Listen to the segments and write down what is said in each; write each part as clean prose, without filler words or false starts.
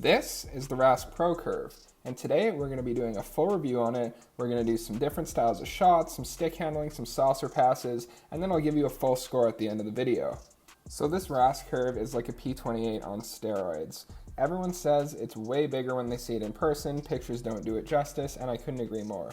This is the Rask Pro Curve, and today we're going to be doing a full review on it. We're going to do some different styles of shots, some stick handling, some saucer passes, and then I'll give you a full score at the end of the video. So this Rask curve is like a P28 on steroids. Everyone says it's way bigger when they see it in person, pictures don't do it justice, and I couldn't agree more.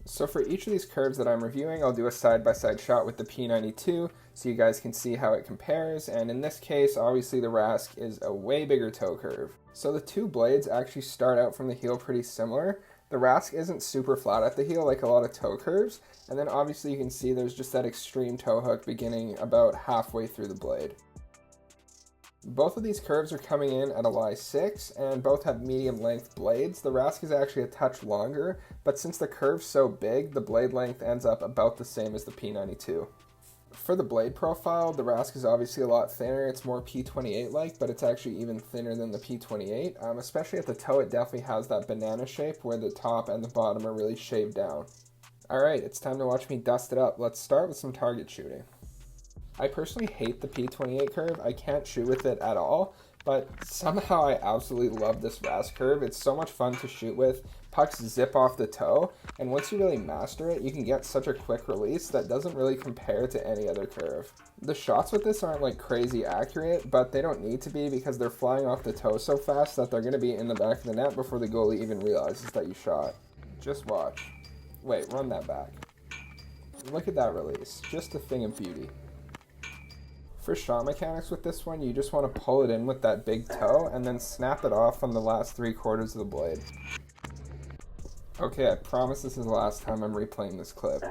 So for each of these curves that I'm reviewing, I'll do a side-by-side shot with the P92 so you guys can see how it compares, and in this case, obviously the Rask is a way bigger toe curve. So the two blades actually start out from the heel pretty similar. The Rask isn't super flat at the heel like a lot of toe curves, and then obviously you can see there's just that extreme toe hook beginning about halfway through the blade. Both of these curves are coming in at a Y6 and both have medium length blades. The Rask is actually a touch longer, but since the curve's so big, the blade length ends up about the same as the P92. For the blade profile, the Rask is obviously a lot thinner. It's more P28-like, but it's actually even thinner than the P28. Especially at the toe, it definitely has that banana shape where the top and the bottom are really shaved down. Alright, it's time to watch me dust it up. Let's start with some target shooting. I personally hate the P28 curve. I can't shoot with it at all, but somehow I absolutely love this Rask curve. It's so much fun to shoot with. Pucks zip off the toe, and once you really master it, you can get such a quick release that doesn't really compare to any other curve. The shots with this aren't like crazy accurate, but they don't need to be because they're flying off the toe so fast that they're going to be in the back of the net before the goalie even realizes that you shot. Just watch. Wait, run that back. Look at that release. Just a thing of beauty. For shot mechanics with this one, you just want to pull it in with that big toe and then snap it off on the last 3/4 of the blade. Okay, I promise this is the last time I'm replaying this clip.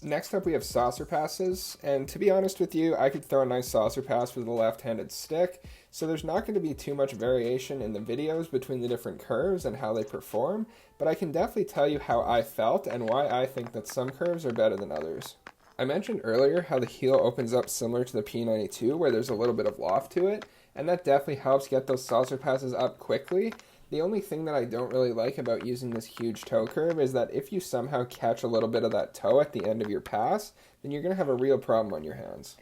Next up we have saucer passes, and to be honest with you, I could throw a nice saucer pass with a left-handed stick, so there's not going to be too much variation in the videos between the different curves and how they perform, but I can definitely tell you how I felt and why I think that some curves are better than others. I mentioned earlier how the heel opens up similar to the P92 where there's a little bit of loft to it, and that definitely helps get those saucer passes up quickly. The only thing that I don't really like about using this huge toe curve is that if you somehow catch a little bit of that toe at the end of your pass, then you're going to have a real problem on your hands.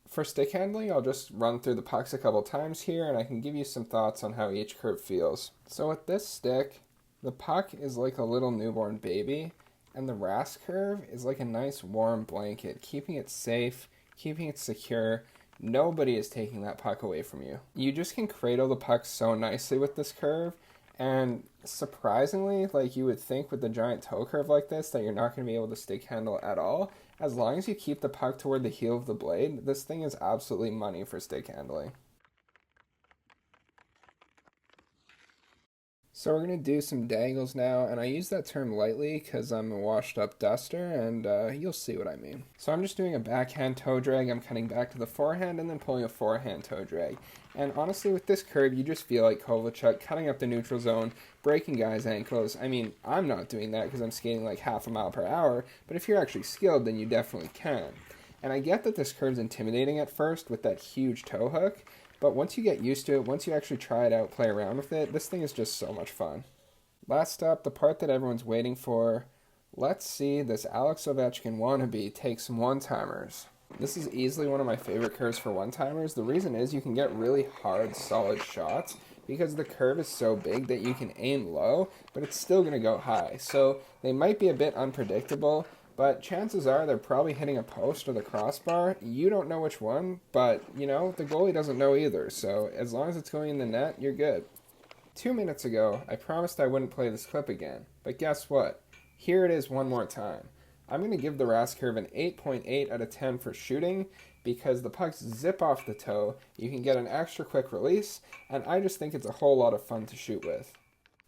For stick handling, I'll just run through the pucks a couple times here and I can give you some thoughts on how each curve feels. So with this stick, the puck is like a little newborn baby, and the Rask curve is like a nice warm blanket, keeping it safe, keeping it secure. Nobody is taking that puck away from you. You just can cradle the puck so nicely with this curve, and surprisingly, like you would think with the giant toe curve like this that you're not going to be able to stick handle at all. As long as you keep the puck toward the heel of the blade, this thing is absolutely money for stick handling. So we're going to do some dangles now, and I use that term lightly because I'm a washed up duster, and you'll see what I mean. So I'm just doing a backhand toe drag, I'm cutting back to the forehand, and then pulling a forehand toe drag. And honestly, with this curve, you just feel like Kovalchuk cutting up the neutral zone, breaking guys' ankles. I mean, I'm not doing that because I'm skating like half a mile per hour, but if you're actually skilled, then you definitely can. And I get that this curve's intimidating at first with that huge toe hook, but once you get used to it, once you actually try it out, play around with it, this thing is just so much fun. Last up, the part that everyone's waiting for. Let's see this Alex Ovechkin wannabe take some one-timers. This is easily one of my favorite curves for one-timers. The reason is you can get really hard, solid shots because the curve is so big that you can aim low, but it's still going to go high. So they might be a bit unpredictable, but chances are they're probably hitting a post or the crossbar. You don't know which one, but, you know, the goalie doesn't know either. So as long as it's going in the net, you're good. 2 minutes ago, I promised I wouldn't play this clip again. But guess what? Here it is one more time. I'm going to give the Rask curve an 8.8 out of 10 for shooting because the pucks zip off the toe, you can get an extra quick release, and I just think it's a whole lot of fun to shoot with.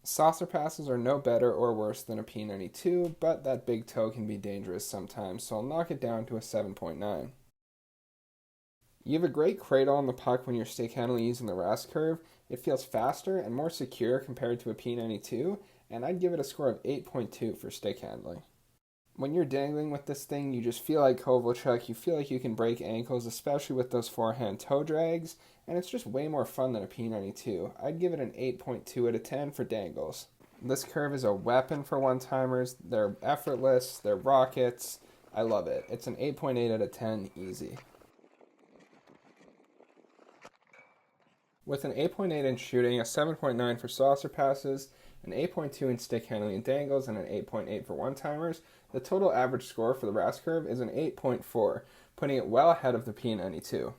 Saucer passes are no better or worse than a P92, but that big toe can be dangerous sometimes, so I'll knock it down to a 7.9. You have a great cradle on the puck when you're stick handling using the Rask curve. It feels faster and more secure compared to a P92, and I'd give it a score of 8.2 for stick handling. When you're dangling with this thing, you just feel like Kovalchuk, you feel like you can break ankles, especially with those forehand toe drags, and it's just way more fun than a P92. I'd give it an 8.2 out of 10 for dangles. This curve is a weapon for one-timers. They're effortless, they're rockets. I love it. It's an 8.8 out of 10 easy. With an 8.8 in shooting, a 7.9 for saucer passes, an 8.2 in stick handling and dangles, and an 8.8 for one-timers, the total average score for the Rask curve is an 8.4, putting it well ahead of the P92.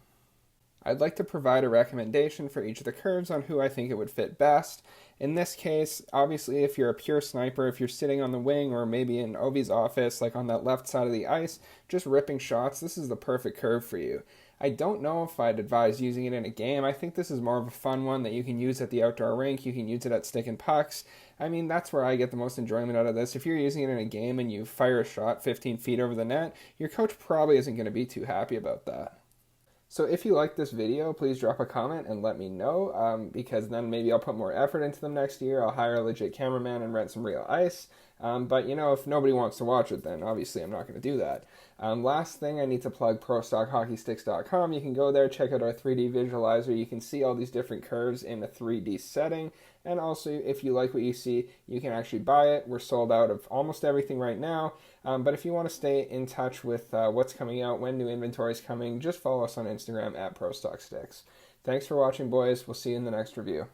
I'd like to provide a recommendation for each of the curves on who I think it would fit best. In this case, obviously, if you're a pure sniper, if you're sitting on the wing or maybe in Ovi's office, like on that left side of the ice, just ripping shots, this is the perfect curve for you. I don't know if I'd advise using it in a game. I think this is more of a fun one that you can use at the outdoor rink. You can use it at stick and pucks. I mean, that's where I get the most enjoyment out of this. If you're using it in a game and you fire a shot 15 feet over the net, your coach probably isn't going to be too happy about that. So if you like this video, please drop a comment and let me know, because then maybe I'll put more effort into them next year. I'll hire a legit cameraman and rent some real ice. But, if nobody wants to watch it, then obviously I'm not going to do that. Last thing, I need to plug ProStockHockeySticks.com. You can go there, check out our 3D visualizer. You can see all these different curves in a 3D setting. And also, if you like what you see, you can actually buy it. We're sold out of almost everything right now. But if you want to stay in touch with what's coming out, when new inventory is coming, just follow us on Instagram at ProStockSticks. Thanks for watching, boys. We'll see you in the next review.